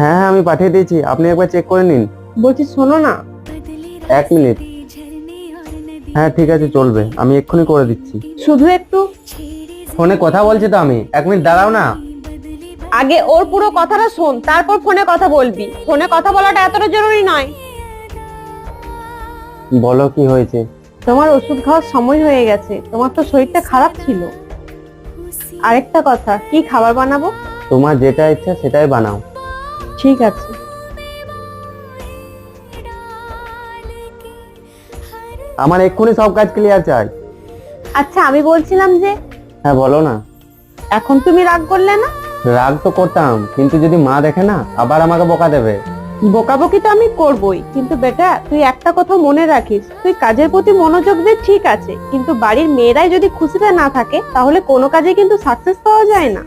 হ্যাঁ হ্যাঁ, আমি পাঠিয়ে দিয়েছি, আপনি একবার চেক করে নিন। বলছি শোনো না। 1 মিনিট। হ্যাঁ ঠিক আছে, চলবে, আমি এক্ষুনি করে দিচ্ছি। শুধু একটু ফোনে কথা বলছি তো আমি, 1 মিনিট দাঁড়াও না। আগে ওর পুরো কথাটা শোন, তারপর ফোনে কথা বলবি। ফোনে কথা বলাটা এতটা জরুরি নয়। বলো কি হয়েছে? তোমার ওষুধ খাওয়ার সময় হয়ে গেছে, তোমার তো শরীরটা খারাপ ছিল। আরেকটা কথা, কি খাবার বানাবো? তোমার যেটা ইচ্ছা সেটাই বানাও। ঠিক আছে। আমার এক্ষুনি সব কাজ ক্লিয়ার চাই। আচ্ছা আমি বলছিলাম যে, হ্যাঁ বলো না। এখন তুমি রাগ করলে না? রাগ তো করতাম, কিন্তু যদি মা দেখে না আবার আমাকে বকা দেবে। বকাবকি তো আমি করবই, কিন্তু বেটা তুই একটা কথা মনে রাখিস, তুই কাজের প্রতি মনোযোগ দে ঠিক আছে, কিন্তু বাড়ির মেয়েরাই যদি খুশিতে না থাকে তাহলে কোনো কাজে কিন্তু সাকসেস পাওয়া যায় না।